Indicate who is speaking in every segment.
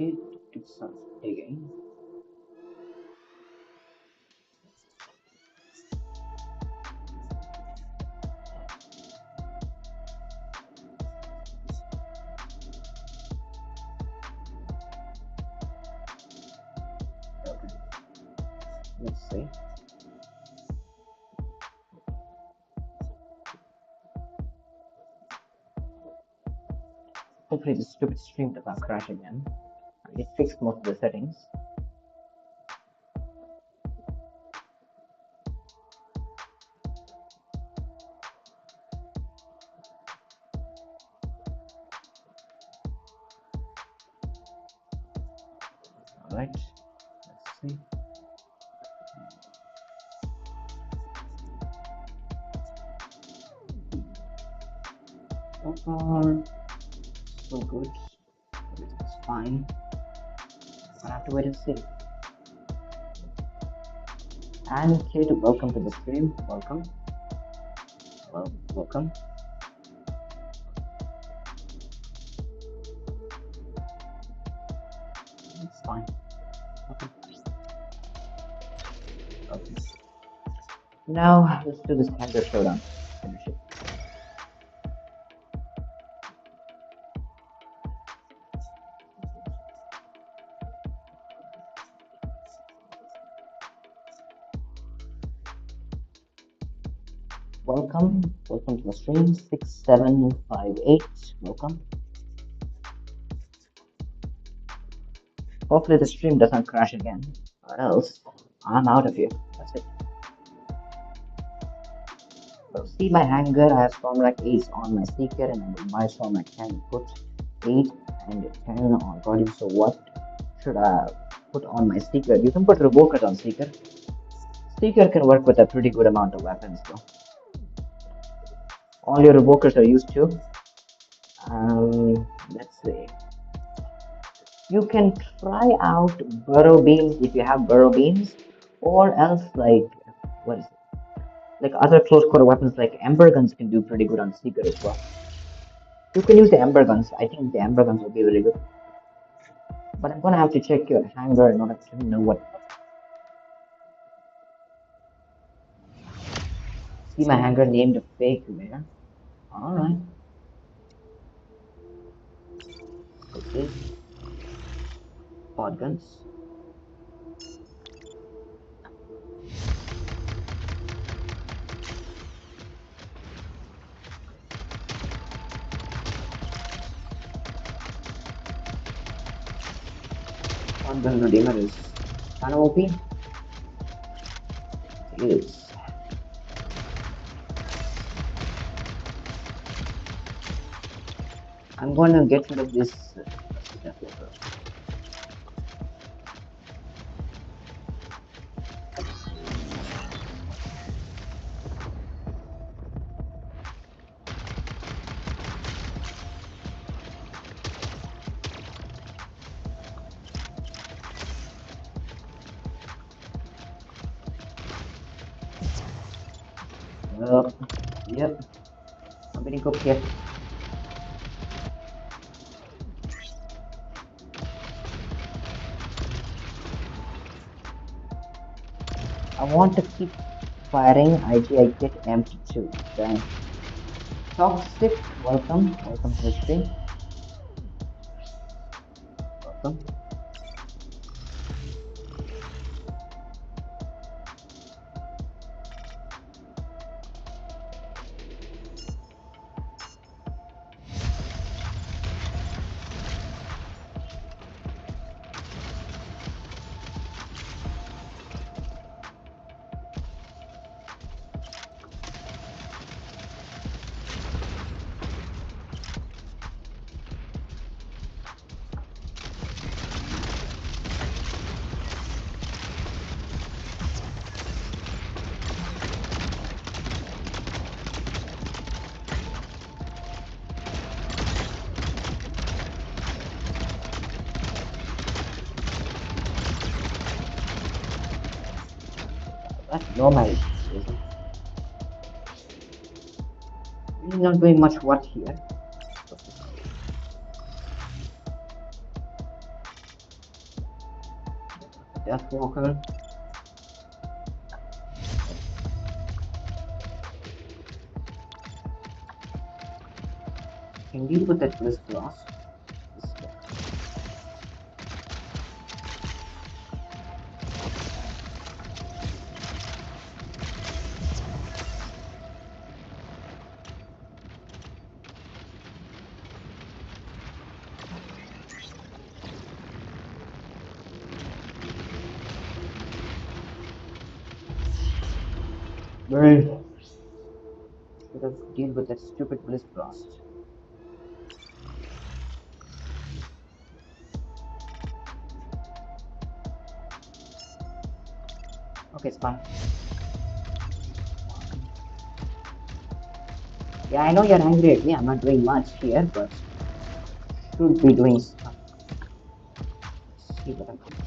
Speaker 1: Okay, do some digging. Okay, let's see. Hopefully this stupid stream does not crash again. It fixed most of the settings. Alright, let's see. So far, so good. Everything's fine. I'll have to wait and see. And Kate, welcome to the stream. Welcome. Well, welcome. It's fine. Okay. Okay. Now let's do this Hanger Showdown. Membership. Welcome to the stream. 6758. Welcome. Hopefully the stream doesn't crash again, or else I'm out of here. That's it. So see my hanger, I have Stormrack 8 on my Seeker and I will buy Stormrack 10 and put 8 and 10 on Guardian. So what should I put on my Seeker? You can put Revokers on Seeker. Seeker can work with a pretty good amount of weapons though. All your Revokers are used too. Let's see. You can try out Burrow Beams if you have Burrow Beams, or else like, what is it? Like other close quarter weapons like Ember Guns can do pretty good on Seeker as well. You can use the Ember Guns. I think the Ember Guns will be really good. But I'm gonna have to check your hanger in order to know what. See my hanger named Fake there. Alright. Okay. Pod Guns. Pod Gun Redeemer is kind of OP. It is. I'm gonna get rid of this. Yep. I'm getting cooked here. I want to keep firing. I get empty too. Dang. Toxic, welcome to the stream. Welcome. That's normal. He's not doing much work here. Deathwalker. Can deal with that Bliss Frost. Very. Let's deal with that stupid Bliss Frost. Okay, it's fine. Yeah, I know you're angry at me. I'm not doing much here, but should be doing stuff. Let's see what I can do.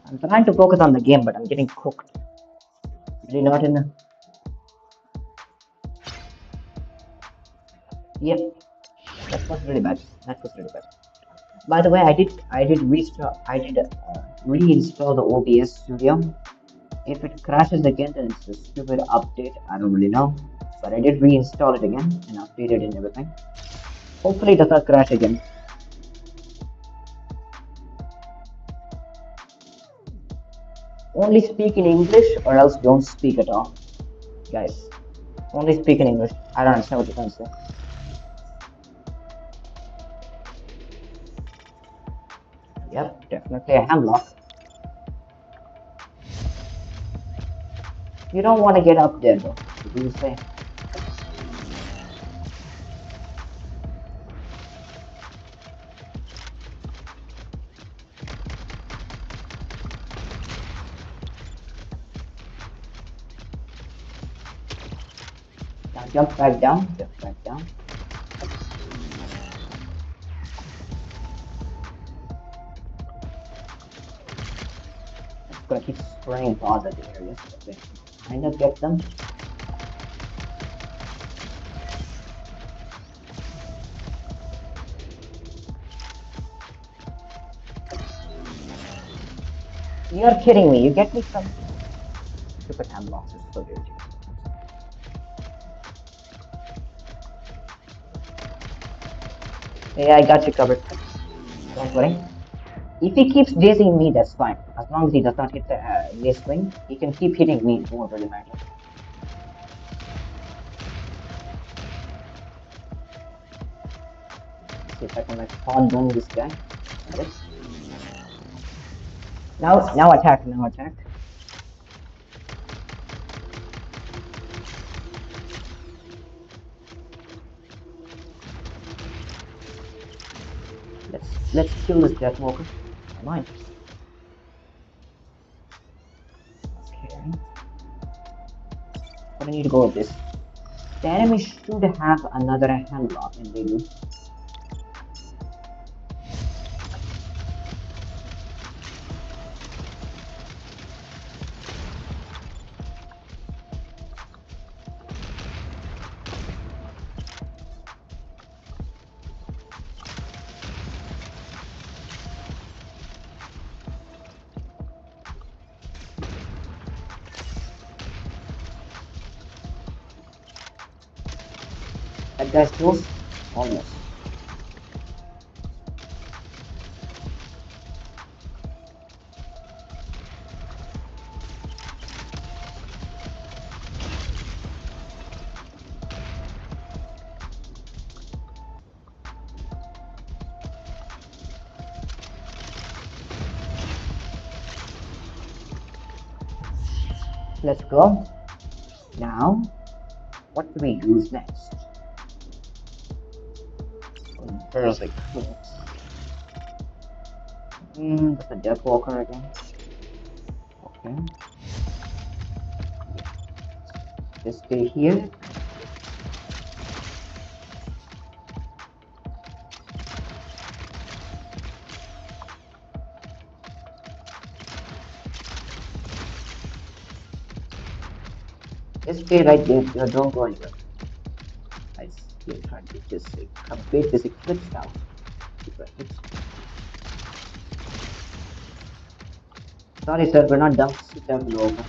Speaker 1: I'm trying to focus on the game, but I'm getting cooked. Really not in. Yep, that was really bad. That was really bad. By the way, I did reinstall the OBS Studio. If it crashes again, then it's a stupid update. I don't really know, but I did reinstall it again and update it and everything. Hopefully, it does not crash again. Only speak in English or else don't speak at all, guys. Only speak in English. I don't understand what you're trying to say. Yep, definitely a hemlock. You don't want to get up there though. What do you say? Now jump back down. Jump back down. I'm gonna keep spraying balls at the areas. Okay. Kind of get them. You're kidding me. You get me some stupid hemlocks. It's so irritating. Yeah, I got you covered. Don't worry. If he keeps chasing me, that's fine. As long as he does not hit the base wing, he can keep hitting me. It won't really matter. Let's see if I can like spawn gun this guy. Okay. Now attack. Now attack. Let's kill this Deathwalker. Come on. Okay. But I need to go with this. The enemy should have another handlock, and they do. That guy's close. Almost. Let's go. Now, what do we use next? Perfect. That's a Deathwalker again. Okay. Just stay here. Just stay right there. Don't go anywhere. I still trying to just complete this eclipse out. Sorry, sir, we're not done. Sit down below. Open.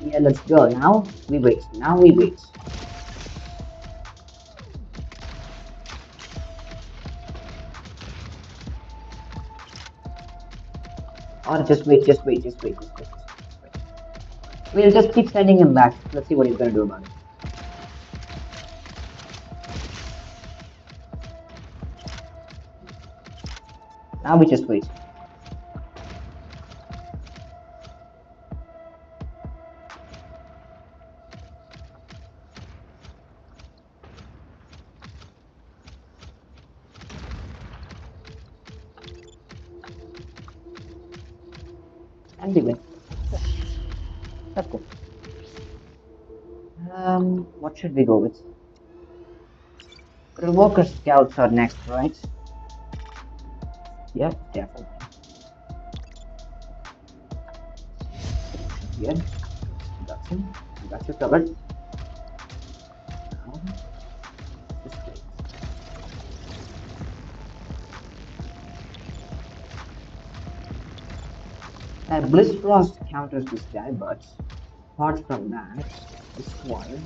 Speaker 1: Yeah, let's go. Now we wait. Now we wait. Or just wait, just wait, just wait, just wait, just wait. We'll just keep sending him back. Let's see what he's gonna do about it. Now we just wait. And we win. That's good. What should we go with? Provoker scouts are next, right? Yep, definitely. Yeah, got you. I got you covered. Now, just wait. Bliss Frost counters this guy, but apart from that, this one.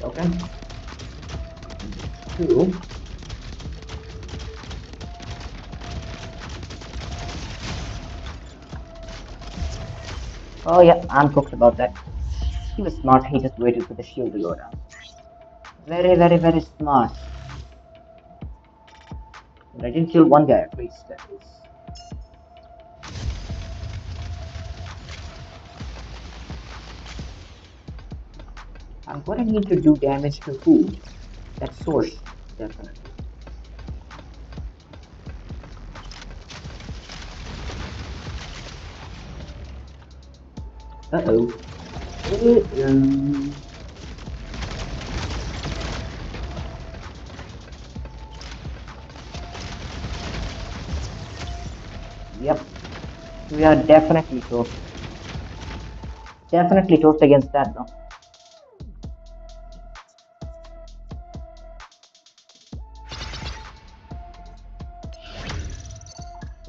Speaker 1: Okay. Two. Oh yeah, I'm cooked about that. He was smart, he just waited for the shield to go down. Very, very, very smart. But I didn't kill one guy at least, that is. I'm gonna need to do damage to who? That source, definitely. Uh-oh. Yep, we are definitely toast. Definitely toast against that though.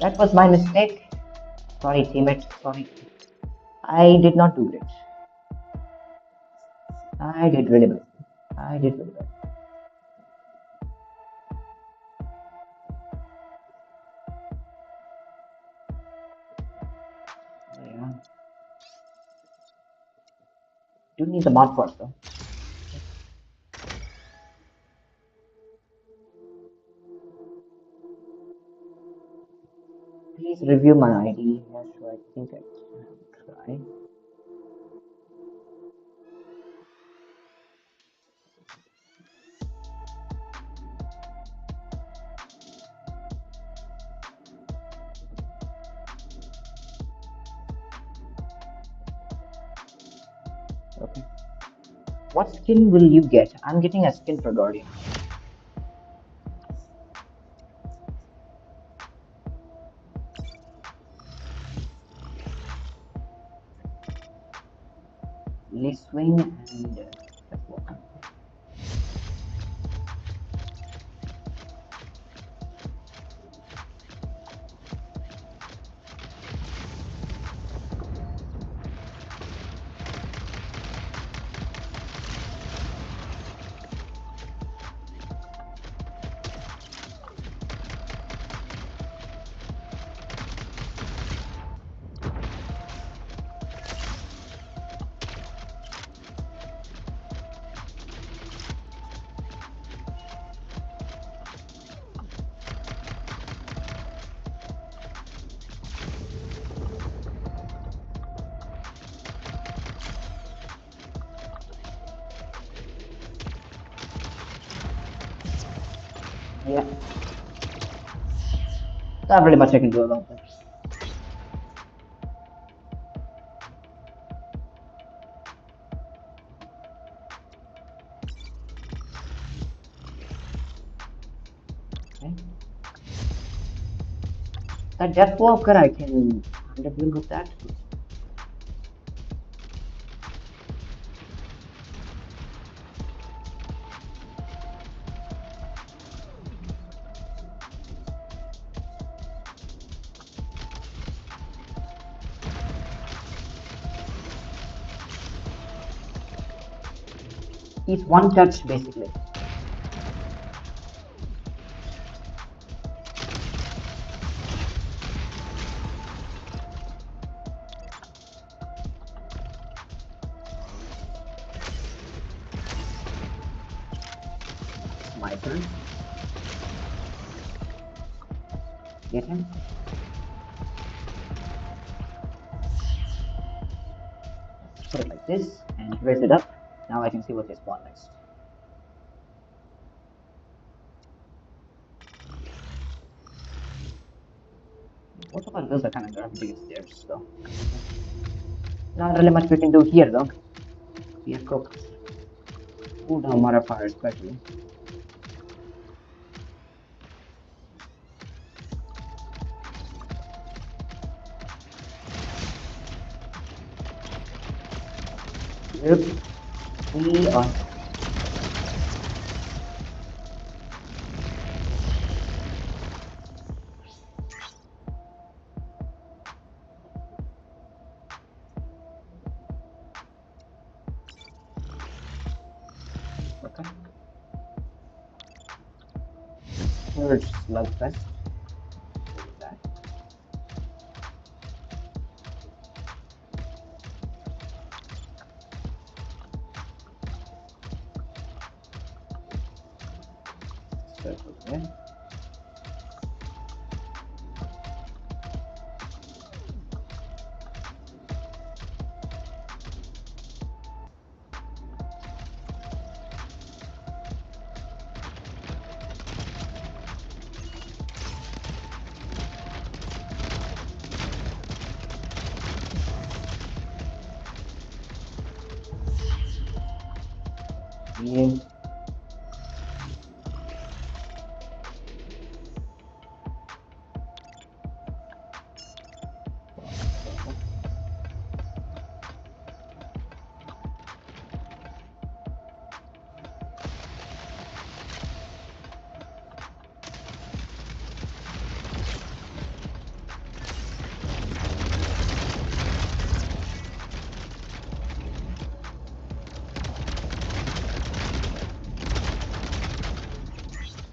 Speaker 1: That was my mistake. Sorry, teammate. Sorry. I did not do great. I did really bad. I did really bad. Yeah. Do need the mod first though. Please review my ID. Yeah, sure. I think I can try. Okay. What skin will you get? I'm getting a skin for Guardian. Lee Swing and Yeah, not really much I can do about that. Okay. That Death Walker, I can kind of deal with that. He's one touch basically. My turn. Get him. Put it like this and raise it up. Now I can see what they spawn next. Both of our bills are kind of garbage against theirs, so not really much we can do here though. We are cooked. Cooldown modifier especially. Yep. We are. Okay. Third slugfest. That. Circle there. Yeah.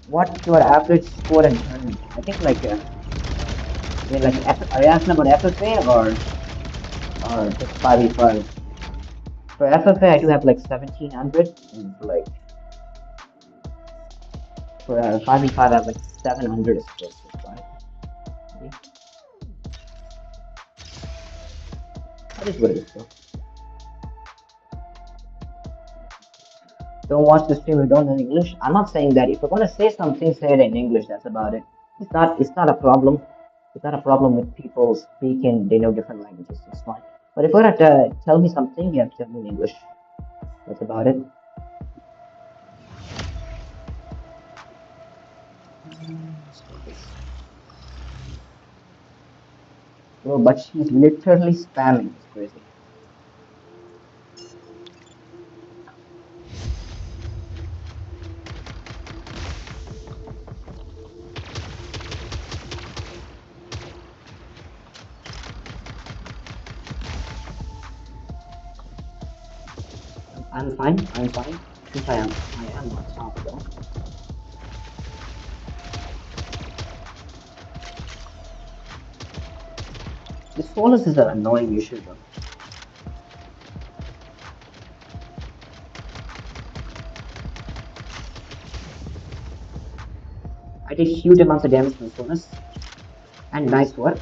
Speaker 1: What's your average score in tournament? I think like are you asking about FFA or just 5v5? For FFA, I do have like 1700, and for 5v5, I have like 700 explosives, right? Okay. That is what it is, though. Don't watch the stream if you don't know English. I'm not saying that. If you're gonna say something, say it in English. That's about it. It's not a problem. It's not a problem with people speaking. They know different languages. It's fine. But if you're gonna tell me something, you have to tell me in English. That's about it. Bro, but she's literally spamming. It's crazy. I'm fine. I'm fine. Since I am on top though. This Solus is an annoying issue though. I did huge amounts of damage from Solus. And nice work.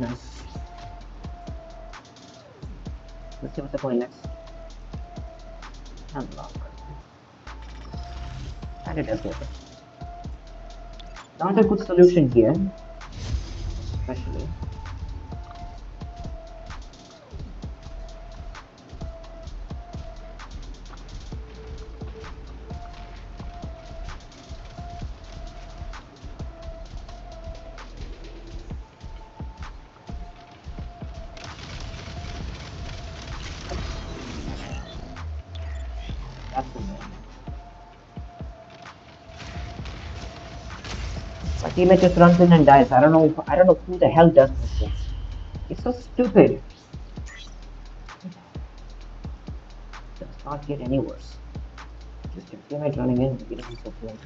Speaker 1: Nice. Let's see what's the point next. Unlock. And it does work. Not a good solution here, especially. That's annoying. My teammate just runs in and dies. I don't know who the hell does this one. It's so stupid. It does not get any worse. Just your teammate running in, he doesn't support.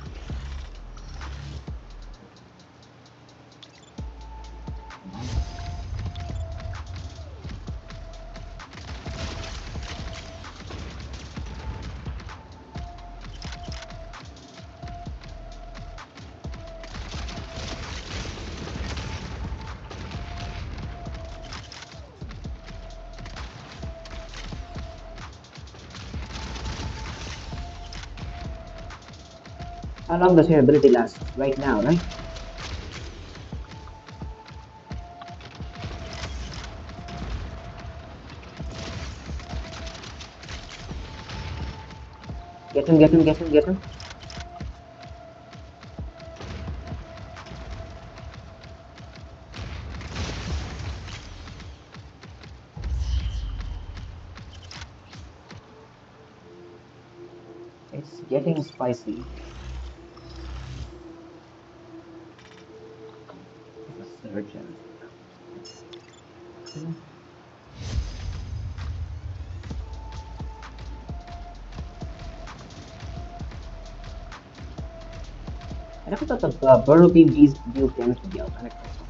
Speaker 1: How long does your ability last? Right now, right? Get him, get him, get him, get him. It's getting spicy. It's a surgeon. I never thought the burrow beam deals damage to the organic crystal.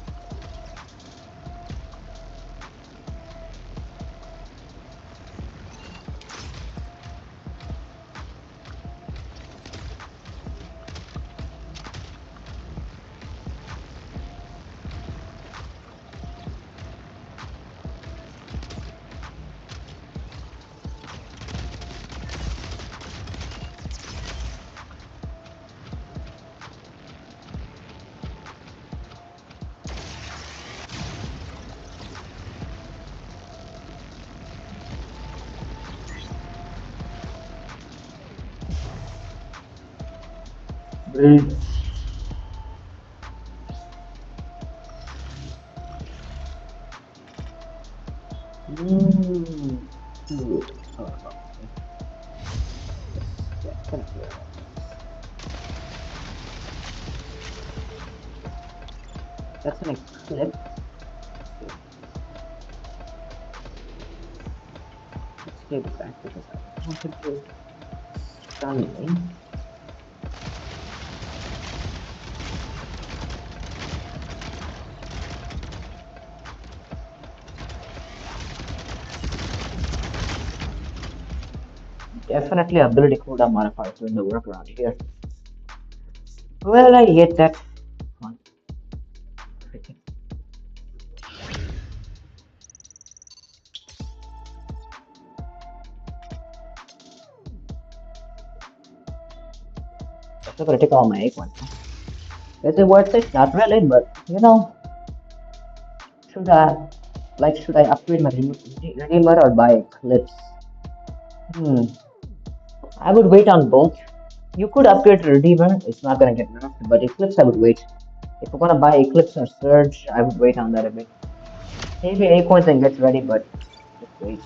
Speaker 1: Brilliant. Good. Oh, okay. Yeah, kind of clear. That's an eclipse. Let's stay back because I wanted to stun me. Definitely ability cooldown modifiers doing the work around here. Well, I hate that. Fun. I'm gonna take all my egg one. Is it worth it? Not really, but you know, should I upgrade my redeemer or buy clips? Hmm. I would wait on both. You could upgrade to Redeemer, it's not gonna get nerfed, but Eclipse I would wait. If you're gonna buy Eclipse or Surge, I would wait on that a bit. Maybe Acorns and get ready, but just wait.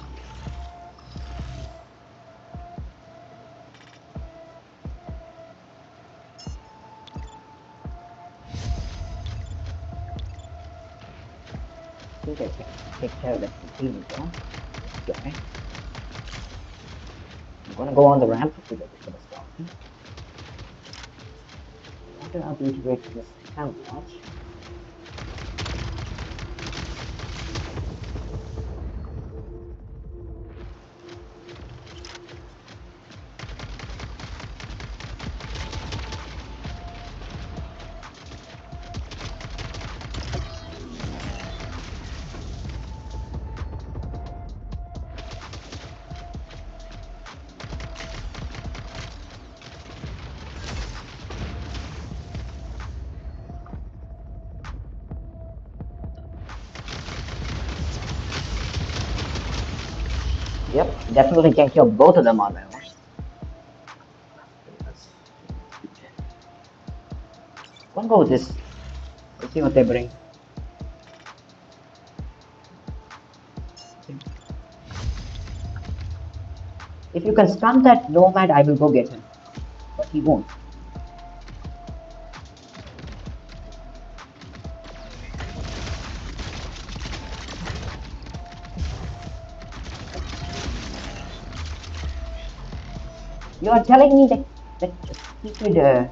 Speaker 1: I think I can take care of that completely though. Okay. I'm gonna go on the ramp to get the stop. What do I do to wait for this count watch? Yep, definitely can kill both of them on my own. I'll go with this. Let's see what they bring. If you can stun that nomad, I will go get him. But he won't. You are telling me that stupid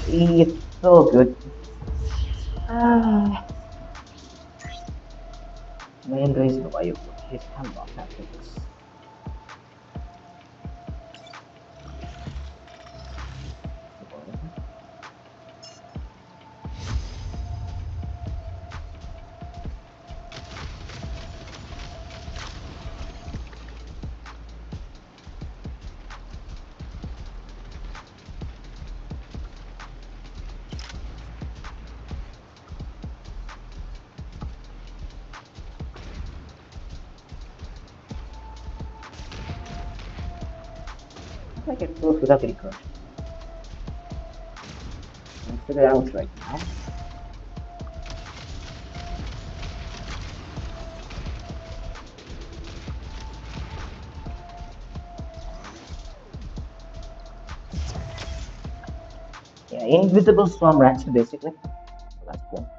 Speaker 1: it's so good. Ah, main reason why you put his hand off after this. I get close without getting crushed. I'll figure it out right now. Yeah, invisible storm rats basically. So that's cool.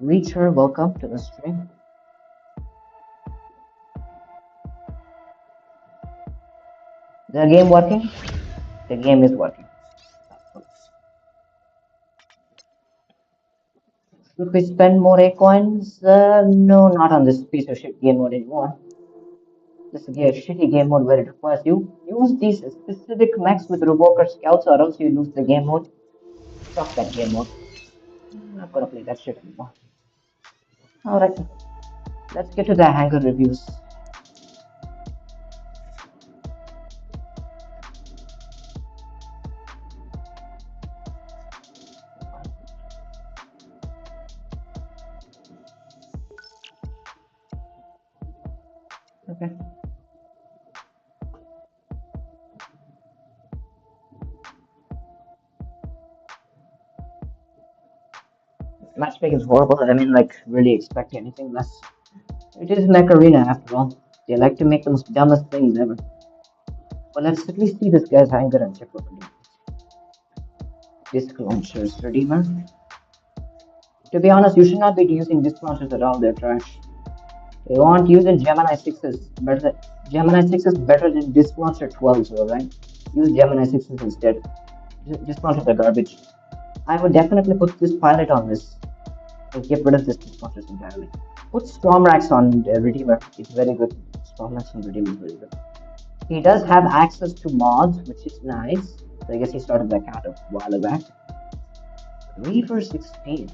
Speaker 1: Reacher, welcome to the stream. The game working? The game is working. Should we spend more A coins? No, not on this piece of shit game mode anymore. This is a shitty game mode where it requires you use these specific mechs with revoker scouts or else you lose the game mode. Fuck that game mode. I'm not gonna play that shit anymore. Alright, let's get to the hangar reviews. Okay. Matchmaking is horrible. I mean, like, really expect anything less. It is Mech Arena after all. They like to make the most dumbest things ever. But let's at least see this guy's hangar and check what we do. Disc launchers, Redeemer. To be honest, you should not be using disc launchers at all. They're trash. They want using Gemini 6s. Better, Gemini 6 is better than disc launcher 12s, alright? Use Gemini 6s instead. Disc launchers are garbage. I would definitely put this pilot on this and get rid of this disc launchers entirely. Put Stormrax on Redeemer. It's very good. Stormrax on Redeemer is very good. He does have access to mods, which is nice. So I guess he started that out a while back. Reaver 16.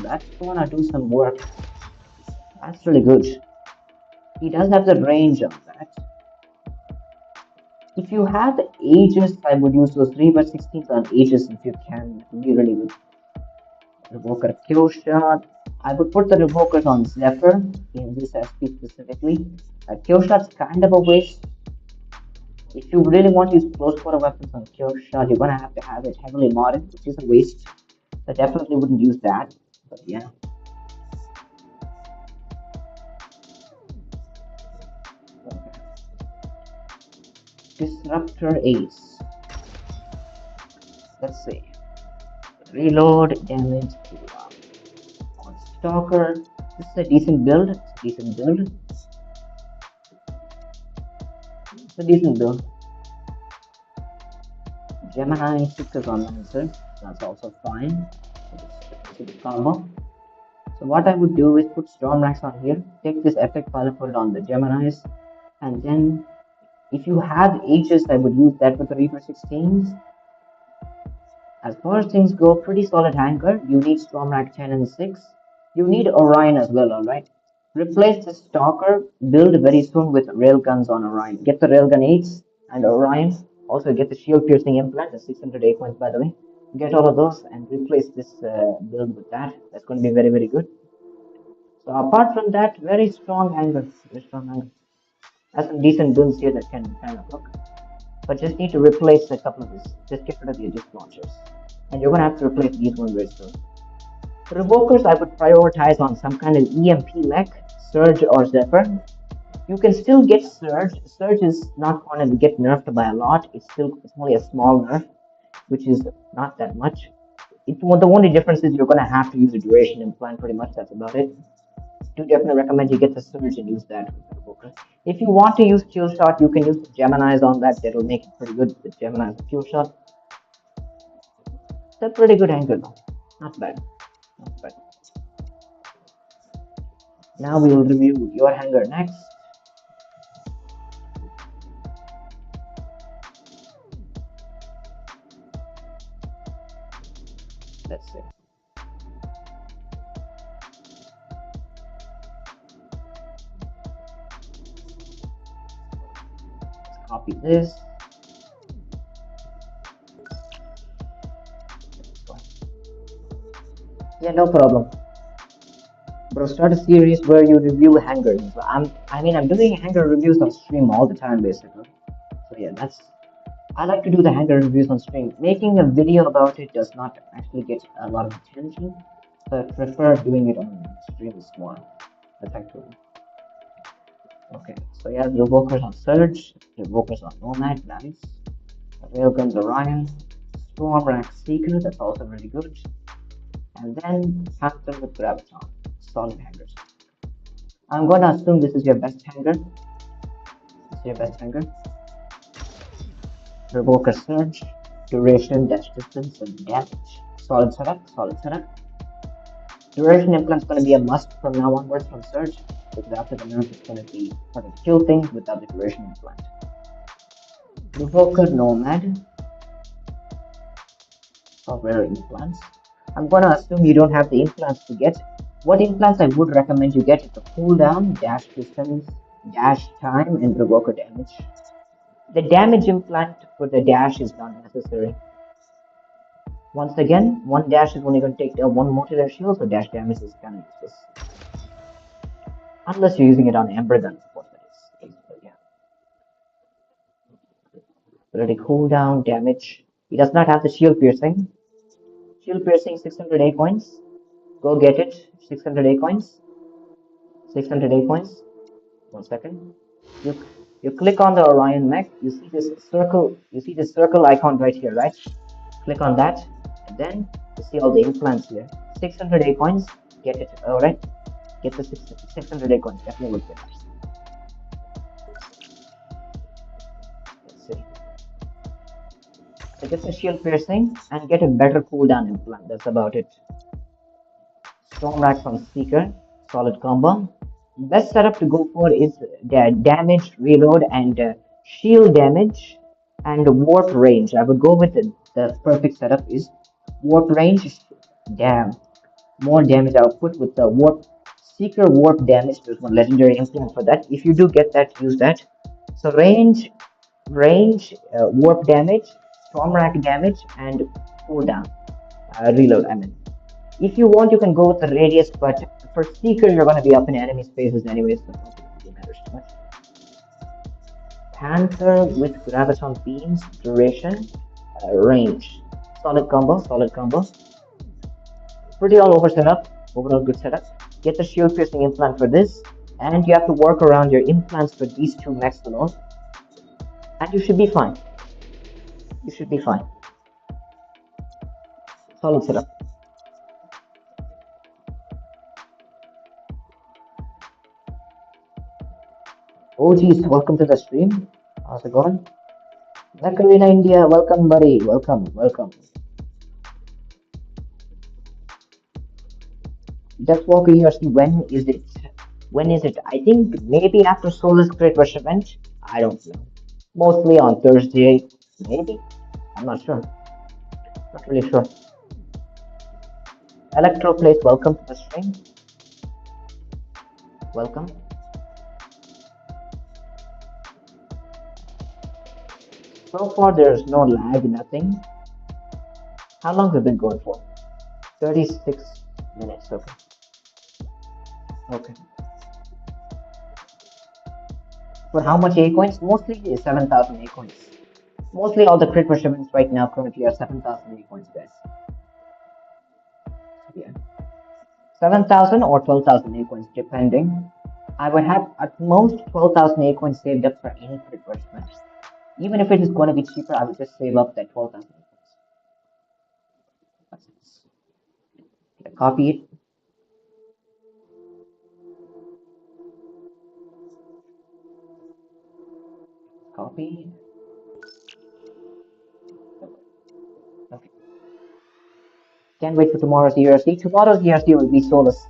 Speaker 1: That's gonna do some work. That's really good. He does have the range on that. If you have Aegis, I would use those Reaver 16s on Aegis if you can. It would be really good. Revoker Kill Shot. I would put the Revokers on Zephyr in this SP specifically. Kill Shot's kind of a waste. If you really want to use close quarter weapons on Kill Shot, you're gonna have to have it heavily modded, which is a waste. I definitely wouldn't use that, but yeah. Okay. Disruptor Ace. Let's see. Reload damage on Stalker. This is a decent build. It's a decent build. It's a decent build. Gemini 6 is on Lancer. That's also fine. It's a good combo. So what I would do is put Stormrax on here, take this effect file and put it on the Geminis, and then if you have Aegis, I would use that with the Reaper 16s. As far as things go, pretty solid hangar. You need Stormrax 10 and 6. You need Orion as well, alright? Replace the Stalker, build very soon with railguns on Orion. Get the railgun 8s, and Orion. Also get the shield piercing implant, the 600 A coins by the way. Get all of those and replace this build with that. That's going to be very, very good. So apart from that, very strong hanger. Very strong hanger. Has some decent builds here that can kind of look. But just need to replace a couple of these. Just get rid of the disc launchers. And you're going to have to replace these ones very soon. Revokers, I would prioritize on some kind of EMP mech, Surge or Zephyr. You can still get Surge. Surge is not going to get nerfed by a lot. It's only a small nerf, which is not that much. The only difference is you're going to have to use a duration implant. Pretty much, that's about it. Do definitely recommend you get the Surge and use that with the Revoker. If you want to use Kill Shot, you can use the Geminis on that. That'll make it pretty good. The Geminis with Kill Shot. It's a pretty good angle though. Not bad. Not bad. Now we will review your hanger next. Let's see. Let's copy this. Yeah, no problem. Bro, start a series where you review hangers. So I'm doing hanger reviews on stream all the time, basically. So yeah, I like to do the hanger reviews on stream. Making a video about it does not actually get a lot of attention, so I prefer doing it on stream more effectively. Okay, so yeah, the Revokers on Surge, the Revokers on Nomad, nice. Railguns Orion, Stormrack Seeker, that's also really good. And then Panther with Graviton, solid hangers. I'm gonna assume this is your best hanger. This is your best hanger. Revoker Surge, duration, dash distance, and damage. Solid setup, solid setup. Duration implant is going to be a must from now onwards from Surge, because after the nerf it's going to be part of the kill thing without the duration implant. Revoker Nomad. Software implants. I'm going to assume you don't have the implants to get. What implants I would recommend you get is the cooldown, dash distance, dash time, and Revoker damage. The damage implant for the dash is not necessary. Once again, one dash is only going to take one more to their shield, so dash damage is kind of useless. Unless you're using it on Ember Gun, of course that is. But yeah. Already cooldown, damage. He does not have the shield piercing. Shield piercing 600 A coins. Go get it. 600 A coins. 600 A coins. 1 second. You click on the Orion mech. You see this circle. You see this circle icon right here, right? Click on that, and then you see all the implants here. 600 A coins. Get it. All right. Get the 600 A coins. Definitely worth it. Let's see. So get the shield piercing and get a better cooldown implant. That's about it. Stormrack from Seeker, solid combo. Best setup to go for is the damage, reload, and shield damage and warp range. I would go with the perfect setup is warp range. Damn, more damage output with the warp Seeker warp damage. There's one legendary implant for that. If you do get that, use that. So range, warp damage, stormrack damage, and cooldown. Reload, I mean. If you want, you can go with the radius, but for Seeker, you're going to be up in enemy spaces anyways, so it really matters too much. Panther with Graviton Beams, duration, range. Solid combo, solid combo. Pretty all over setup, overall good setup. Get the shield piercing implant for this, and you have to work around your implants for these two mechs alone, and you should be fine. You should be fine. Solid setup. Oh geez, welcome to the stream. How's it going? Mech Arena India, welcome buddy, welcome, welcome. Death Walker ERC, when is it? When is it? I think maybe after Soulless Great Rush event. I don't know. Mostly on Thursday, maybe? I'm not sure. Not really sure. Electroplace, welcome to the stream. Welcome. So far, there's no lag, nothing. How long have we been going for? 36 minutes. Okay. Okay. For how much A coins? Mostly 7,000 A coins. Mostly all the crit measurements right now currently are 7,000 A coins, guys. Yeah. 7,000 or 12,000 A coins, depending. I would have at most 12,000 A coins saved up for any crit measurement. Even if it is going to be cheaper, I would just save up that 12,000 A coins. Copy it. Copy. Okay. Can't wait for tomorrow's ERC. Tomorrow's ERC will be Solus.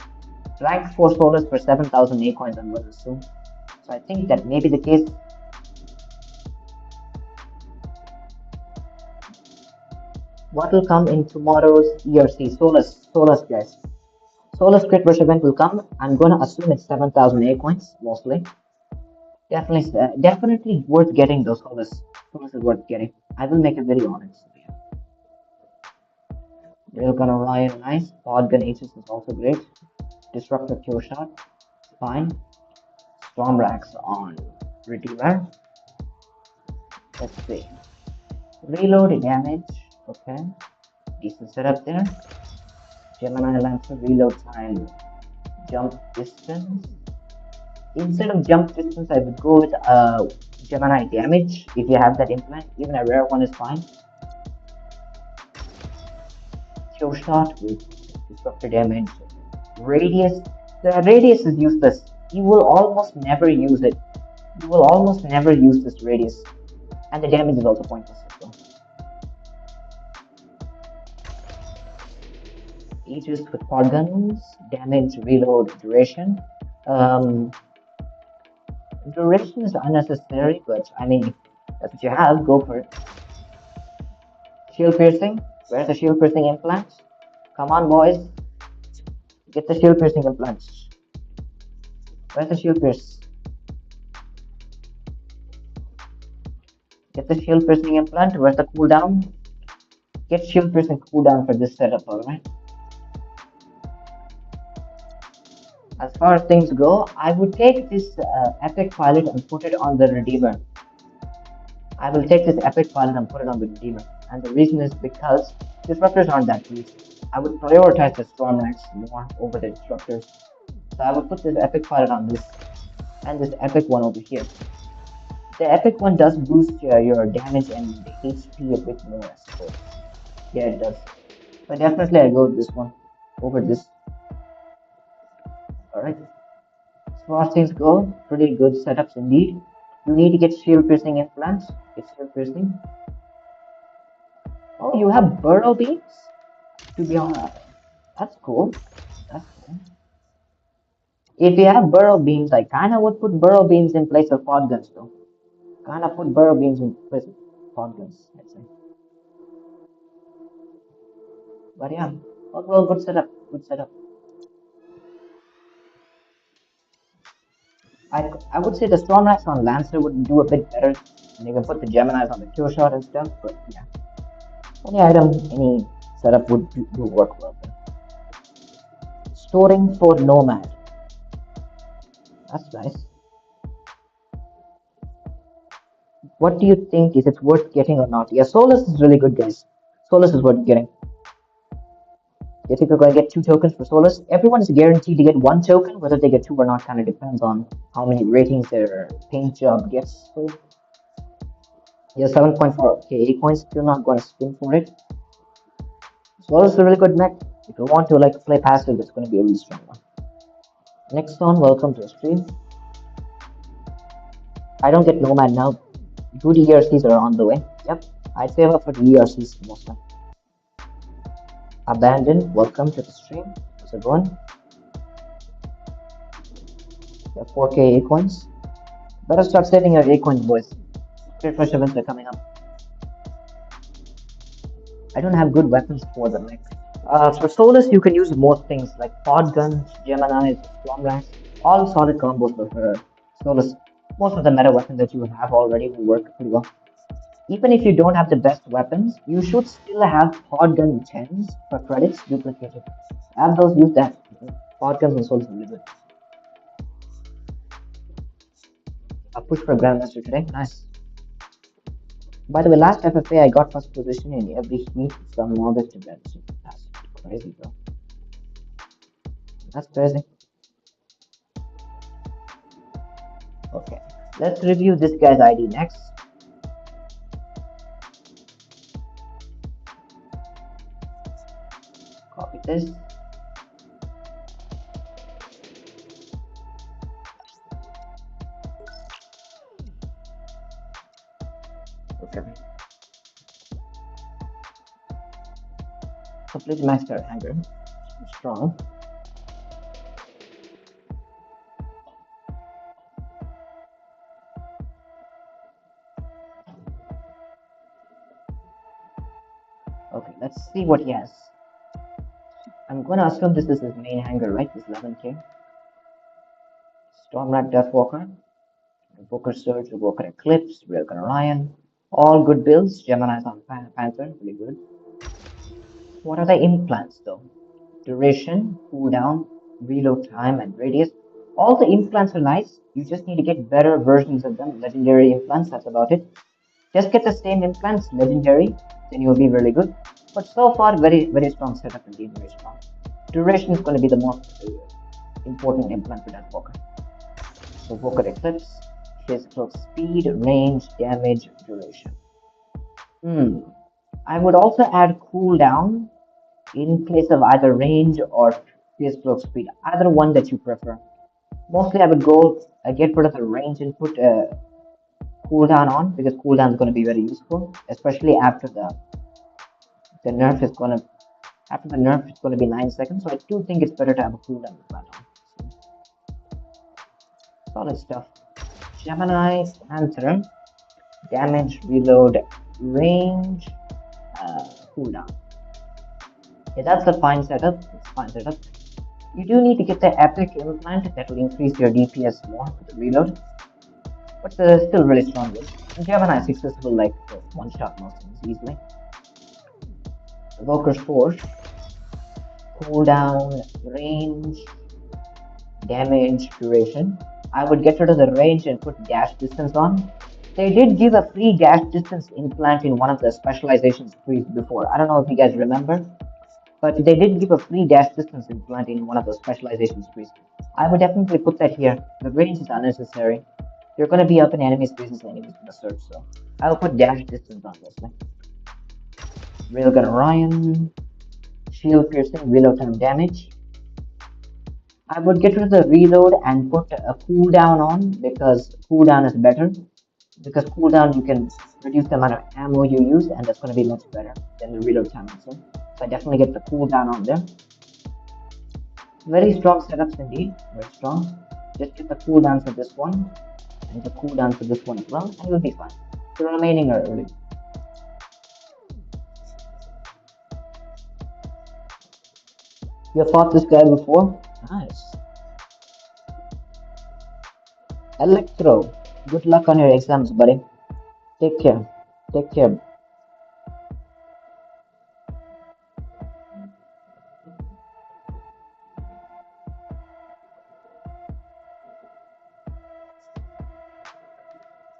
Speaker 1: Rank 4 Solus for 7,000 A coins, I'm going to assume. So I think that may be the case. What will come in tomorrow's ERC? Solus, guys. Solus crit rush event will come. I'm going to assume it's 7,000 A coins, mostly. Definitely worth getting those Solus. Solus is worth getting. I will make a video on it. Railgun Orion, nice. Podgun Aces is also great. Disruptor Kill Shot, fine. Storm Racks on Redeemer. Let's see. Reload damage, okay. Decent setup there. Gemini Lancer reload time, jump distance. Instead of jump distance, I would go with Gemini damage if you have that implant. Even a rare one is fine. Kill shot with disruptor damage. Radius. The radius is useless. You will almost never use it. You will almost never use this radius. And the damage is also pointless as well. Aegis with pod guns, damage, reload, duration. Duration is unnecessary, but I mean, that's what you have, go for it. Shield piercing, where's the shield piercing implants? Come on, boys, get the shield piercing implants. Where's the shield pierce? Get the shield piercing implant, where's the cooldown? Get shield piercing cooldown for this setup, alright? As far as things go, I would take this epic pilot and put it on the Redeemer. I will take this epic pilot and put it on the Redeemer. And the reason is because disruptors aren't that great. I would prioritize the Storm Knights more over the disruptors. So I would put this epic pilot on this and this epic one over here. The epic one does boost your damage and HP a bit more, I suppose. Yeah, it does. But definitely I go with this one over this. Alright. As far as things go, pretty good setups indeed. You need to get shield piercing implants. Get shield piercing. Oh, you have burrow beams? To be honest, that's cool. That's cool. If you have burrow beams, I kind of would put burrow beams in place of pod guns, though. Kind of put burrow beams in place of pod guns, I'd say. But yeah, overall good setup. Good setup. I would say the Storm Knights on Lancer would do a bit better. And you can put the Geminis on the Kill Shot and stuff, but yeah. Any item, any setup would work well. Storing for Nomad. That's nice. What do you think? Is it worth getting or not? Yeah, Solus is really good, guys. Solus is worth getting. You think we're going to get 2 tokens for Solus? Everyone is guaranteed to get 1 token. Whether they get 2 or not kind of depends on how many ratings their paint job gets. So, yeah, 7.4k 8 points. Still not going to spin for it. Solus is a really good mech. If you want to like play passive, it's going to be a really strong one. Next one, welcome to the stream. I don't get Nomad now. Good ERCs are on the way. Yep, I'd save up for the ERCs mostly. Abandoned, welcome to the stream. How's it going? You have 4k A coins. Better start saving your A coins, boys. Great fresh events are coming up. I don't have good weapons for the mech. For Solus, you can use most things like pod guns, Geminis, Storm Racks. All solid combos for Solus. Most of the meta weapons that you have already will work pretty well. Even if you don't have the best weapons, you should still have hot gun 10s for credits duplicated. Have those, use that. Hot guns and swords are really good. A push for Grandmaster today. Nice. By the way, last FFA I got first position in every heat from August to Red. That's crazy, bro. That's crazy. Okay, let's review this guy's ID next. Copy this. Okay. Complete master hanger. Strong. Okay, let's see what he has. I'm gonna assume this is his main hanger, right? This 11k. Stormrat Deathwalker, Evoker Surge, Evoker Eclipse, Railgun Orion. All good builds. Gemini's on Panther, really good. What are the implants though? Duration, cooldown, reload time, and radius. All the implants are nice. You just need to get better versions of them. Legendary implants, that's about it. Just get the same implants, legendary, then you'll be really good. But so far, very strong setup indeed, very strong. Duration is going to be the most important implant for that Walker. So Walker Eclipse, physical speed, range, damage, duration. I would also add cooldown in place of either range or physical speed, either one that you prefer. Mostly I would go get rid of the range and put cooldown on, because cooldown is going to be very useful, especially after the nerf is going to after the nerf it's going to be 9 seconds. So I do think it's better to have a cooldown plan on. So, solid stuff. Gemini Panther, damage, reload, range, cooldown. Yeah, that's a fine setup. It's a fine setup. You do need to get the epic implant that will increase your DPS more with the reload, but still really strong. Gemini is accessible like one shot most things easily. Evoker's Force, cooldown, range, damage, duration. I would get rid of the range and put dash distance on. They did give a free dash distance implant in one of the specializations trees before. I don't know if you guys remember, but they did give a free dash distance implant in one of the specializations trees. I would definitely put that here. The range is unnecessary. You're going to be up in enemy spaces anyways in the search, so I will put dash distance on this one. Railgun Orion, shield piercing, reload time damage. I would get rid of the reload and put a cooldown on, because cooldown is better. Because cooldown you can reduce the amount of ammo you use, and that's going to be much better than the reload time also. So I definitely get the cooldown on there. Very strong setups indeed, very strong. Just get the cooldown for this one, and the cooldown for this one as well, and you'll be fine. The remaining are early. You have fought this guy before? Nice. Electro, good luck on your exams, buddy. Take care. Take care.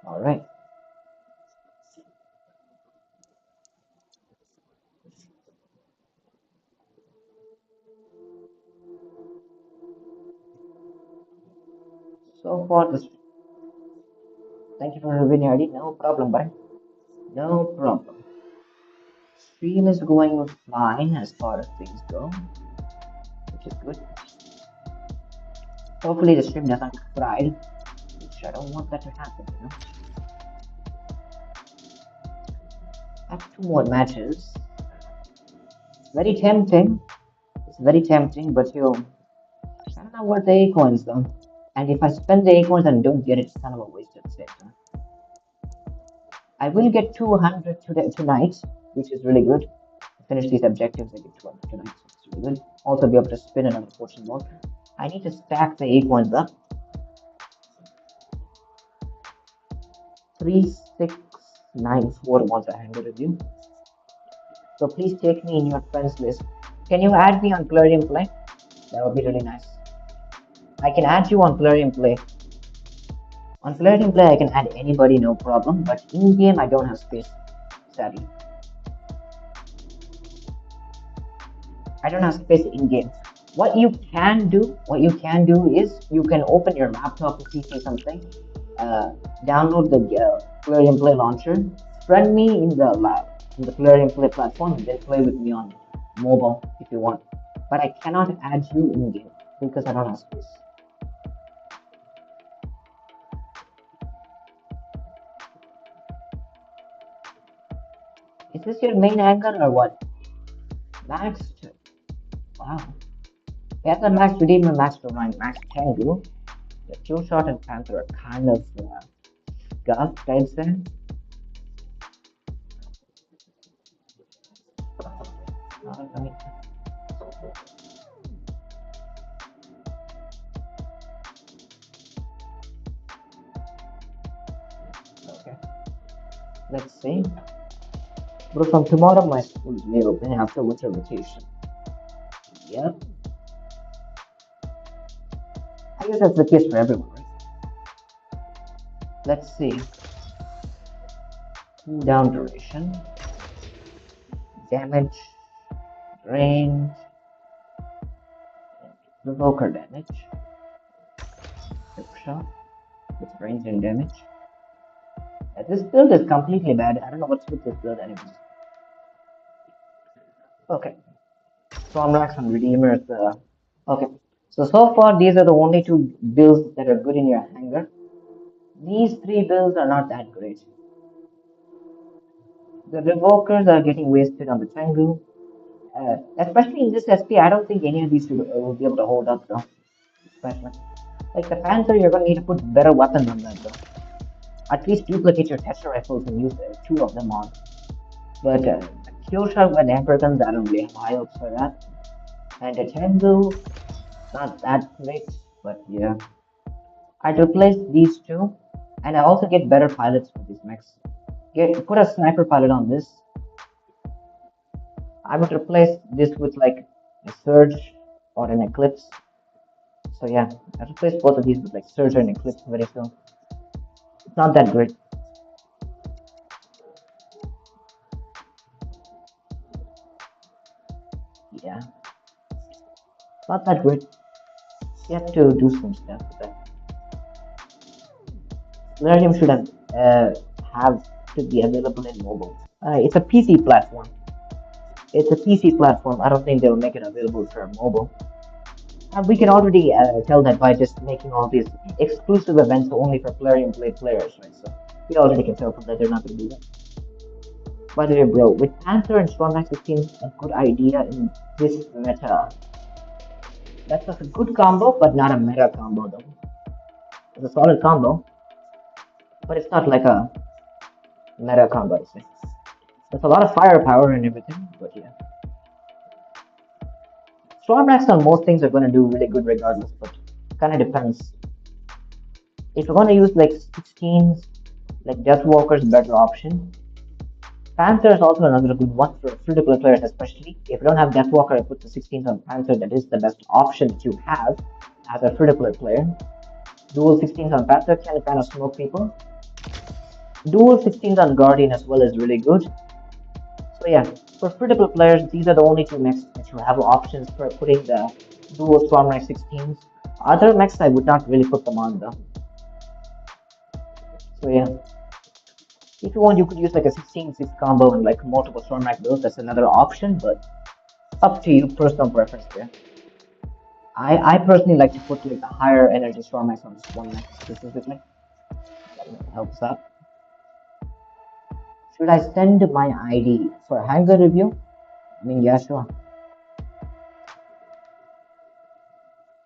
Speaker 1: Alright. So far, this. Thank you for reviewing your ID. No problem, buddy. No problem. Stream is going fine as far as things go, which is good. Hopefully, the stream doesn't get fried, which I don't want that to happen, you know. I have 2 more matches. Very tempting. It's very tempting, but I don't know what the A coins though. And if I spend the A coins and don't get it, it's kind of a waste of it. I will get 200 tonight, which is really good. Finish these objectives, I get 200 tonight, so it's really good. Also be able to spin another fortune mode. I need to stack the A coins up. 3, 6, 94 wants a hangar review. So please take me in your friends list. Can you add me on Plarium Play? That would be really nice. I can add you on Plarium Play. On Plarium Play, I can add anybody, no problem. But in game, I don't have space, sadly. I don't have space in game. What you can do is you can open your laptop or PC something, download the Plarium Play launcher, friend me in the Plarium Play platform, and then play with me on mobile if you want. But I cannot add you in game because I don't have space. Is this your main angle or what? Max? Wow. We have the Max Redeemer, Max Divine, Max Tengu. The Kill Shot and Panther are kind of gust, I'd say. Alright. Okay. Let's see. But from tomorrow, my school is reopening after winter vacation. Yep. I guess that's the case for everyone, right? Let's see. Cooldown duration, damage, range, revoker damage, trip shot with range and damage. This build is completely bad. I don't know what's with this build anyways. Okay. Stormrax and Redeemers. Okay. So far, these are the only two builds that are good in your hangar. These three builds are not that great. The Revokers are getting wasted on the Tengu. Especially in this SP, I don't think any of these will be able to hold up though. Especially. Like the Panther, you're gonna need to put better weapons on that though. At least duplicate your Tetra rifles and use two of them on. But the Kill Shot with Emperor guns, I don't really have high hopes for that. And the Tengu, not that great, but yeah. I'd replace these two, and I also get better pilots for these mechs. Put a sniper pilot on this. I would replace this with like a Surge or an Eclipse. So yeah, I replace both of these with like Surge and Eclipse very soon. It's not that great. Yeah, not that great. You have to do some stuff with that. Plarium should have to be available in mobile. It's a PC platform. It's a PC platform. I don't think they'll make it available for mobile. We can already tell that by just making all these exclusive events only for Plarium Play players, right? So we already can tell from that they're not going to do that. By the way, bro, with Panther and Stormax, it seems a good idea in this meta. That's a good combo, but not a meta combo though. It's a solid combo, but it's not like a meta combo, I'd say. There's a lot of firepower and everything, but yeah. Stormrax on most things are going to do really good regardless, but kind of depends. If you're going to use like 16s, like Deathwalker's a better option. Panther is also another good one for free-to-play players, especially. If you don't have Deathwalker, I put the 16s on Panther. That is the best option that you have as a free-to-play player. Dual 16s on Panther can kind of smoke people. Dual 16s on Guardian as well is really good. So yeah, for free-to-play players, these are the only two mechs that you have options for putting the dual Stormrax 16s. Other mechs, I would not really put them on though. So yeah. If you want, you could use like a 16-6 combo and like multiple Stormrax builds. That's another option, but up to you, personal preference there. I personally like to put like a higher energy Stormrax on this one mech specifically. That helps out. Should I send my ID for hangar review? I mean, yeah, sure.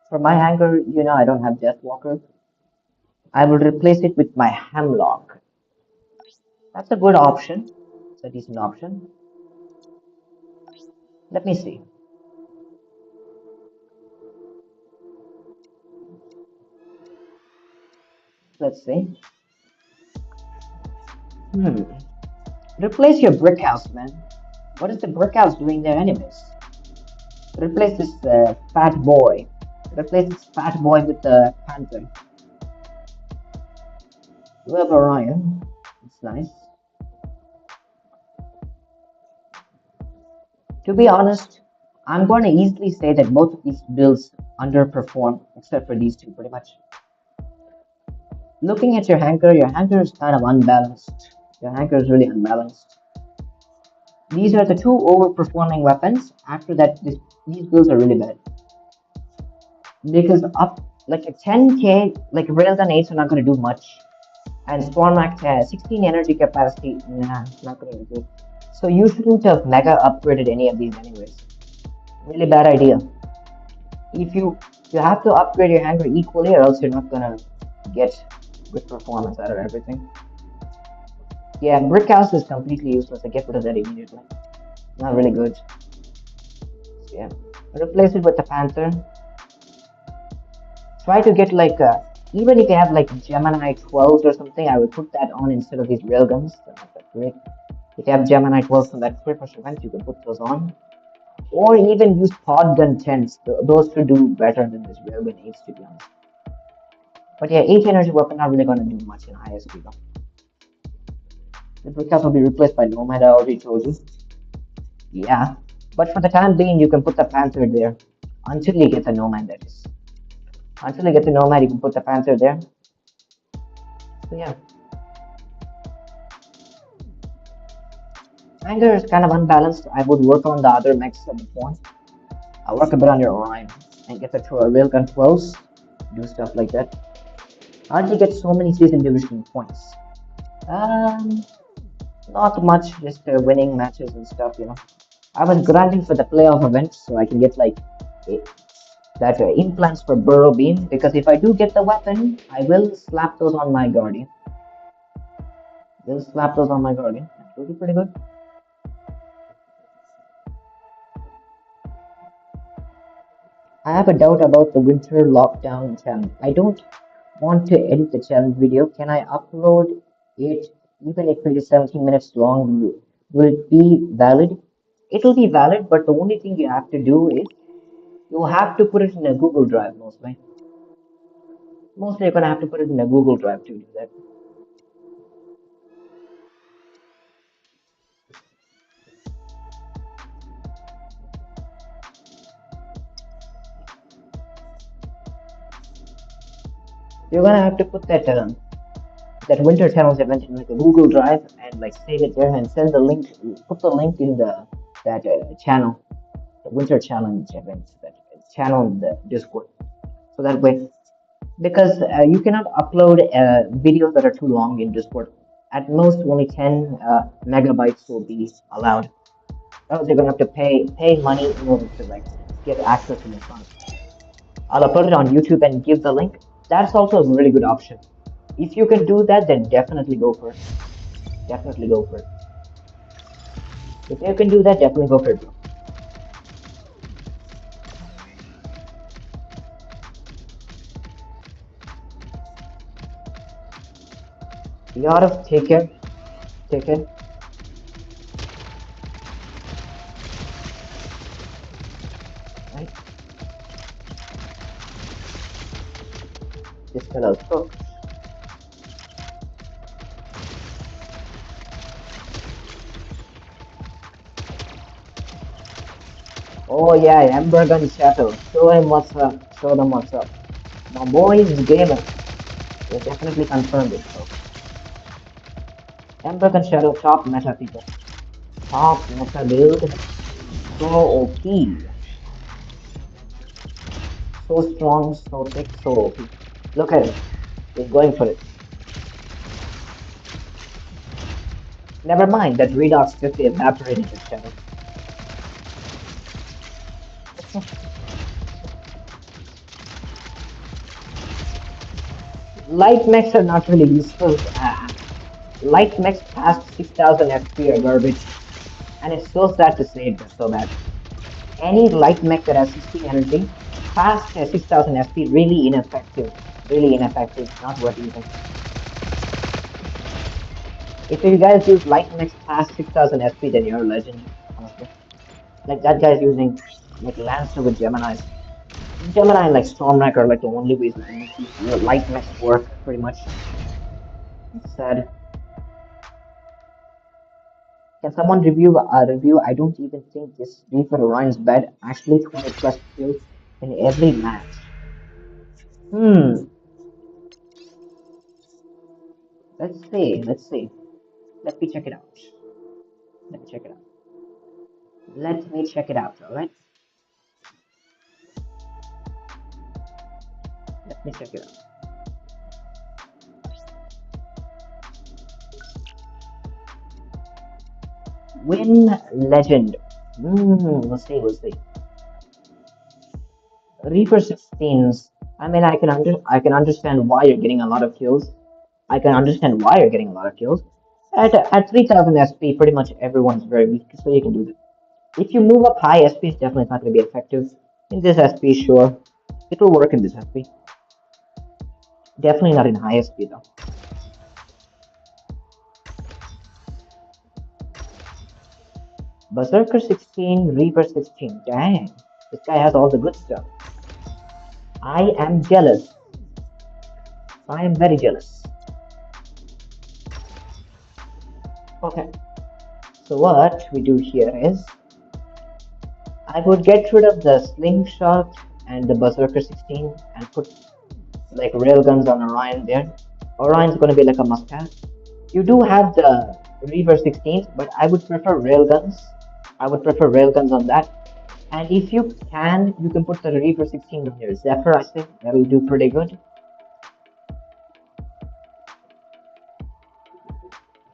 Speaker 1: For my hangar, I don't have Deathwalker. I will replace it with my Hemlock. That's a good option. It's a decent option. Let me see. Let's see. Replace your brick house, man. What is the brick house doing there, anyways? Replace this fat boy. Replace this fat boy with the panther. We have Orion. It's nice. To be honest, I'm going to easily say that both of these builds underperform, except for these two, pretty much. Looking at your hangar is kind of unbalanced. Your hangar is really unbalanced. These are the two overperforming weapons. After that, these builds are really bad. Because up like a 10k, like Railgun 8s are not going to do much. And Storm Act has 16 energy capacity. Nah, not going to do. So you shouldn't have mega upgraded any of these anyways. Really bad idea. If you have to upgrade your hangar equally, or else you're not gonna get good performance out of everything. Yeah, brick house is completely useless. I get rid of that immediately. Not really good. So yeah, replace it with the panther. Try to get like even if you have like Gemini 12s or something, I would put that on instead of these railguns. They're not that great. If you have Gemini 12s from that quick event, you can put those on. Or even use pod gun 10s. Those should do better than this railgun 8s, to be honest. But yeah, 8 energy weapon not really gonna do much in ISP though. The brickhouse will be replaced by Nomad, I already told you. Yeah. But for the time being, you can put the Panther there. Until you get the Nomad, that is. Until you get the Nomad, you can put the Panther there. So yeah. Anger is kind of unbalanced. I would work on the other mechs at the point. I'll work a bit on your Orion and get the Railgun 12s. Do stuff like that. How'd you get so many season division points? Um, Not much, just winning matches and stuff, you know. I was grinding for the playoff event so I can get like that implants for Burrow Beam, because if I do get the weapon, I will slap those on my Guardian. Will slap those on my Guardian. That will be pretty good. I have a doubt about the winter lockdown challenge. I don't want to edit the challenge video. Can I upload it even if it is 17 minutes long? Will it be valid? It will be valid, but the only thing you have to do is you have to put it in a Google Drive mostly. Mostly you're gonna have to put it in a Google Drive to do that. You're gonna have to put that winter challenge event in like a Google Drive and like save it there and send the link. Put the link in the that channel, the winter challenge event, that channel in the Discord. So that way, because you cannot upload videos that are too long in Discord. At most, only 10 megabytes will be allowed. Else you're gonna have to pay money in order to like get access to the file. I'll upload it on YouTube and give the link. That's also a really good option. If you can do that, then definitely go for it. Definitely go for it. If you can do that, definitely go for it, bro. You gotta take care. Take care. Right? This fellow's cooked. Oh yeah, Ember Gun Shadow. Show him what's up. Show them what's up. My boy is gamer. They definitely confirmed it, bro. Ember Gun Shadow, top meta people. Top meta build. So OP. So strong, so thick, so OP. Look at him. He's going for it. Never mind that Redox just evaporated his shadow. Light mechs are not really useful. Light mechs past 6000 FP are garbage. And it's so sad to say it, but so bad. Any light mech that has 16 energy past 6000 FP, really ineffective. Really ineffective. Not worth using. If you guys use Light Mech past 6000 SP, then you're a legend, honestly. Like that guy's using like Lancer with Gemini's. Gemini and like Stormwreck are like the only ways we can make these light mechs work, pretty much. It's sad. Can someone review a review? I don't even think this Reaper Orion's bed actually 20 plus kills in every match. Hmm. Let's see. Let's see. Let me check it out. Let me check it out. Let me check it out. All right. Let me check it out. Win legend. We'll see. We'll see. Reaper 16s. I mean, I can understand why you're getting a lot of kills. I can understand why you're getting a lot of kills. At 3000 SP, pretty much everyone's very weak, so you can do that. If you move up high SP, it's definitely not going to be effective. In this SP, sure, it will work in this SP. Definitely not in high SP though. Berserker 16, Reaper 16. Dang, this guy has all the good stuff. I am jealous. I am very jealous. Okay, so what we do here is I would get rid of the slingshot and the Berserker 16 and put like railguns on Orion there. Orion's gonna be like a must-have. You do have the Reaver 16s, but I would prefer railguns. I would prefer railguns on that. And if you can put the Reaver 16 on your Zephyr, I think that'll do pretty good.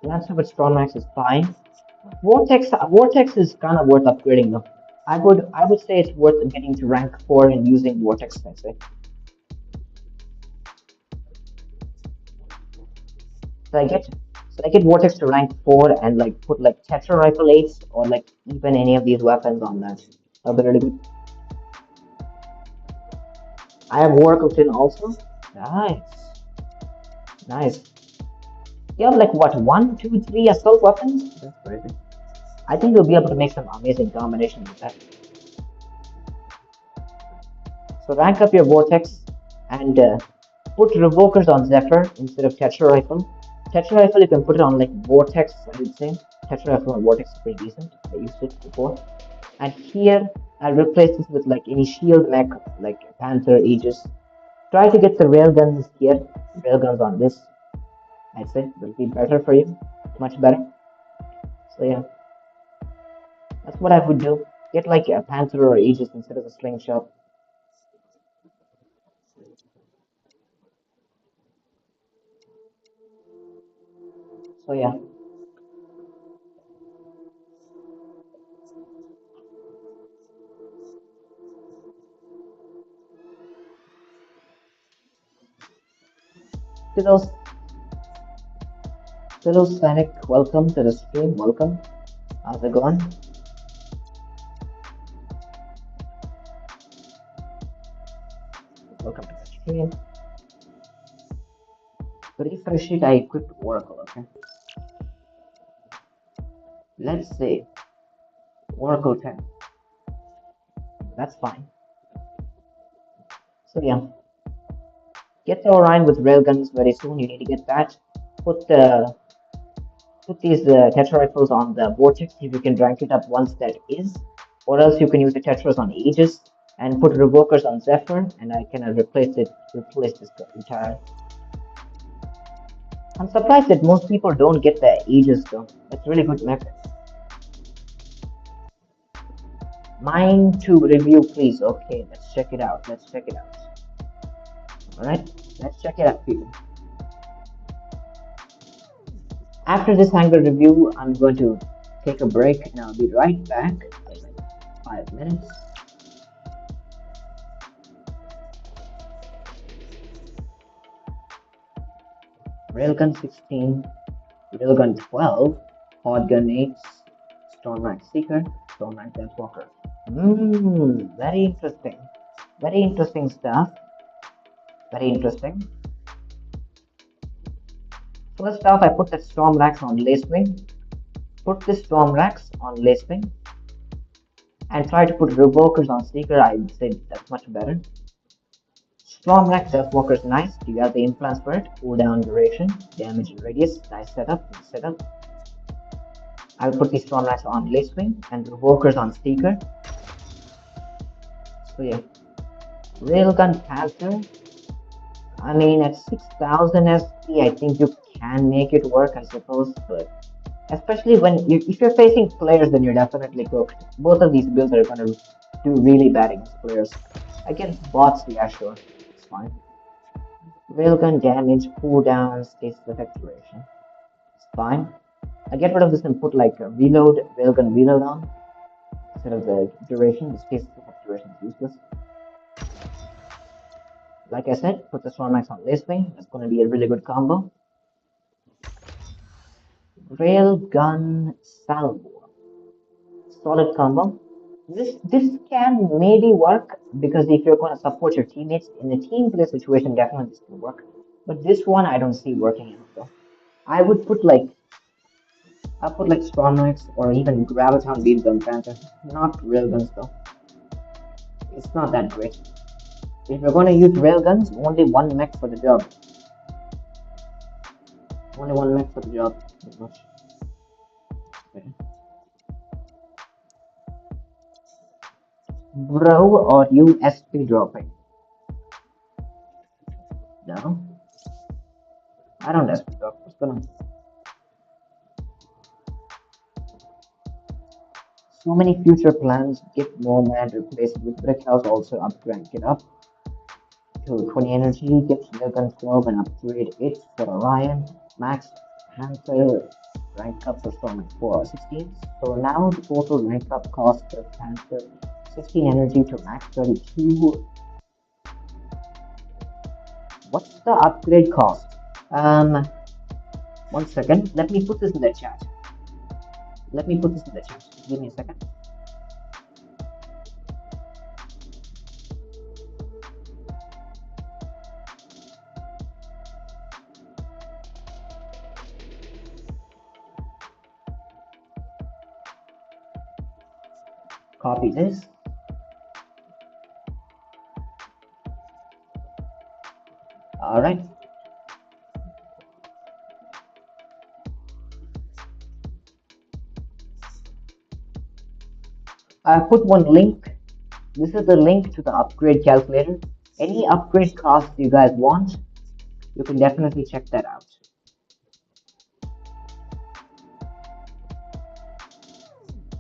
Speaker 1: Lancer with Stormax is fine. Vortex is kind of worth upgrading though. I would say it's worth getting to rank 4 and using Vortex, I say. So I get Vortex to rank 4 and like put like Tetra Rifle 8s or like even any of these weapons on that. That'll be really good. I have Oracle Tin also. Nice. Nice. You have like what, one, two, three assault weapons? That's crazy. I think you'll be able to make some amazing combinations with that. So rank up your Vortex and put Revokers on Zephyr instead of Tetra Rifle. Tetra Rifle, you can put it on like Vortex, I would say. Tetra Rifle on Vortex is pretty decent. I used it before. And here, I'll replace this with like any shield mech, like Panther, Aegis. Try to get the railguns here, railguns on this. I'd say will be better for you, much better. So yeah, that's what I would do. Get like a Panther or Aegis instead of a slingshot. So yeah, to those hello Sonic, welcome to the stream. Welcome. How's it going? Welcome to the stream. Refresh it. I equipped Oracle. Okay. Let's say Oracle 10. That's fine. So yeah, get the Orion with railguns very soon. You need to get that. Put the put these Tetra rifles on the Vortex if you can rank it up once that is, or else you can use the Tetras on Aegis and put Revokers on Zephyr, and I can replace this entire. I'm surprised that most people don't get the Aegis though. That's really good mech. Mine to review, please. Okay, let's check it out. Let's check it out. All right, let's check it out, people. After this angle review, I'm going to take a break and I'll be right back in like 5 minutes. Railgun 16, Railgun 12, Podgun 8, Stormlight Seeker, Stormlight Deathwalker. Very interesting. Very interesting stuff. Very interesting. First off, I put the storm racks on lacewing. Put the storm racks on lacewing and try to put revokers on seeker. I'd say that's much better. Storm rack self-walker is nice. You got the implants for it. Cooldown duration, damage and radius. Nice setup. Nice setup. I will put the storm racks on lacewing and revokers on seeker. So yeah, railgun panther. I mean, at 6000 SP, I think you can make it work, I suppose, but especially if you're facing players, then you're definitely cooked. Both of these builds are gonna do really bad against players. Against bots, yeah, sure, it's fine. Railgun damage, cooldown, stasis effect duration, it's fine. I get rid of this and put like a reload, railgun reload on instead of the duration. The stasis effect duration is useless. Like I said, put the Stormax on lacewing. That's gonna be a really good combo. Railgun salvo, solid combo. This can maybe work because if you're going to support your teammates in a team play situation, definitely this can work. But this one I don't see working enough though. I would put like Stormknights or even Graviton Beam Gun Panther. Not railguns though. It's not that great. If you're going to use railguns, only one mech for the job. Only one mech for the job. Not much. Okay. Bro, or USP dropping? No. I don't SP drop. What's going on? So many future plans. Get Nomad, replace it with Brick House, also upgrade it up to 20 energy. Get Railgun 12 and upgrade it for Orion. Max Panther rank up for Storm for 16. So now the total rank up cost of Panther 16 energy to max 32. What's the upgrade cost? 1 second. Let me put this in the chat. Give me a second. Copy this. All right. I put one link. This is the link to the upgrade calculator. Any upgrade cost you guys want, you can definitely check that out.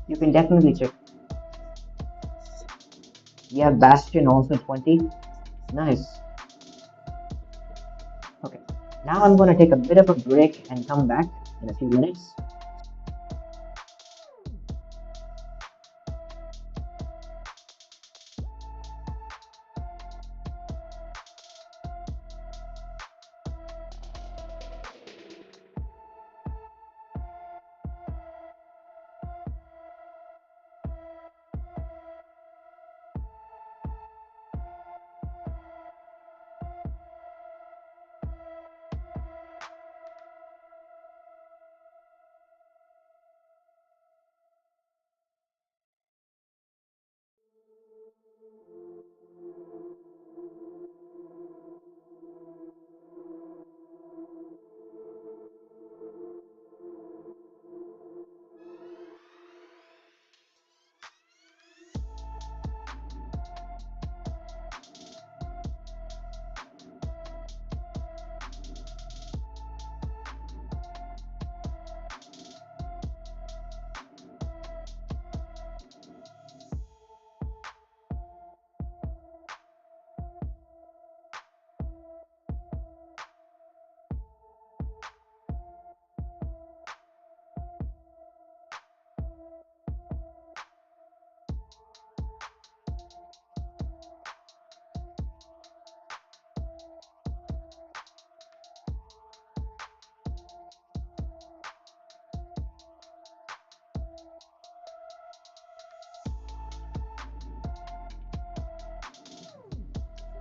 Speaker 1: You can definitely check. We have Bastion also 20. Nice. Okay. Now I'm going to take a bit of a break and come back in a few minutes.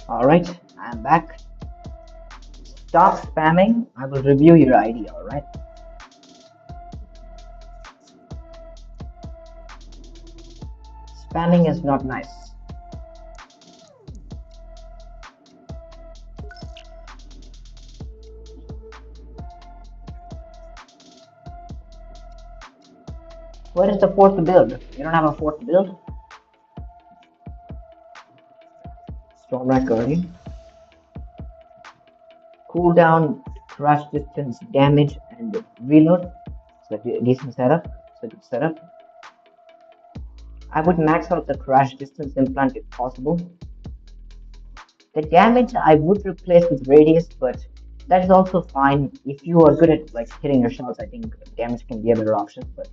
Speaker 1: All right, I'm back. Stop spamming. I will review your ID, alright? Spamming is not nice. Where is the fourth build? You don't have a fourth build? Storm Guardian. Cooldown, crash distance, damage, and reload. So a decent setup. It's a good setup. I would max out the crash distance implant if possible. The damage I would replace with radius, but that is also fine. If you are good at like hitting your shots, I think damage can be a better option. But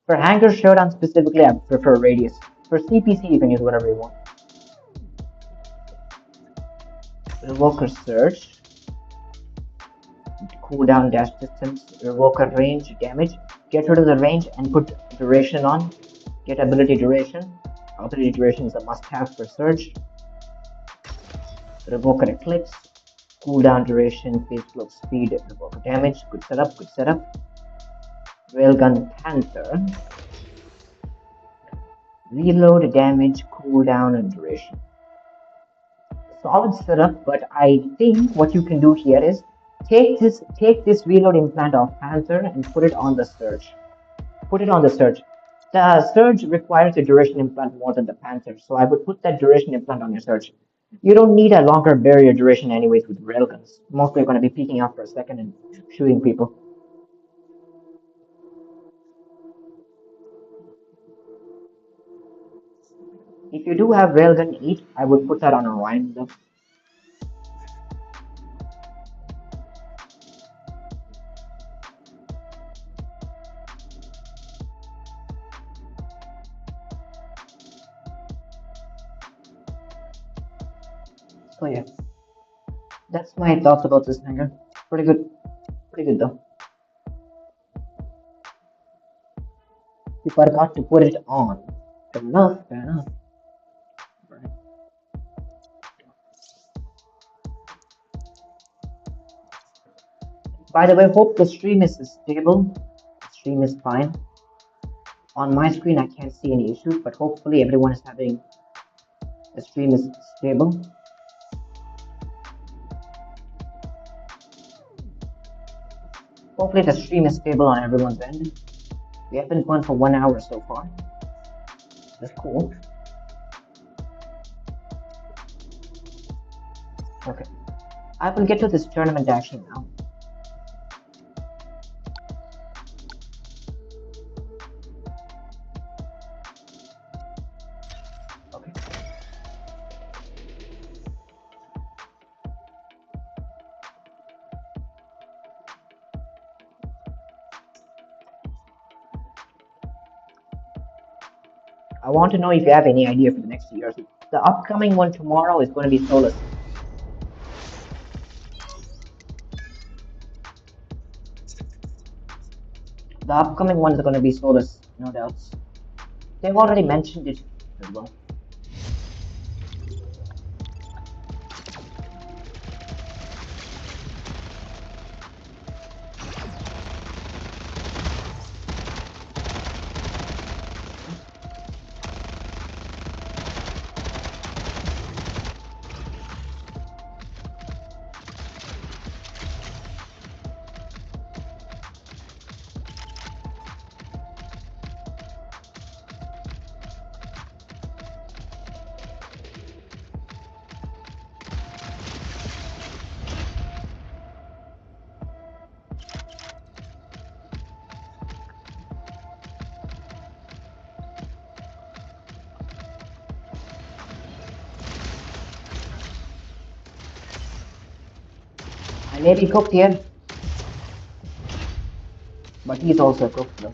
Speaker 1: for Hanger Showdown specifically, I prefer radius. For CPC, you can use whatever you want. Revoker Surge, cooldown, dash distance, Revoker range, damage. Get rid of the range and put duration on. Get ability duration. Ability duration is a must-have for Surge. Revoker Eclipse, cooldown duration, phase cloak speed, revoker damage. Good setup, good setup. Railgun Panther, reload, damage, cooldown, and duration. Solid setup, but I think what you can do here is take this reload implant of Panther and put it on the Surge. Put it on the Surge. The Surge requires a duration implant more than the Panther, so I would put that duration implant on your Surge. You don't need a longer barrier duration anyways with railguns. Mostly you're going to be peeking out for a second and shooting people. If you do have railgun 8, I would put that on Orion though. So yeah, that's my thoughts about this hanger. Pretty good though. You forgot to put it on. Fair enough, fair enough. Right. By the way, hope the stream is stable. The stream is fine. On my screen, I can't see any issues, but hopefully everyone is having the stream is stable. Hopefully the stream is stable on everyone's end. We have been going for 1 hour so far. That's cool. Okay. I will get to this tournament action now. Okay. I want to know if you have any idea for the next year. The upcoming one tomorrow is going to be Solus. The upcoming one is going to be Solus, no doubts. They've already mentioned it as well. I may be cooked here, but he's also cooked though.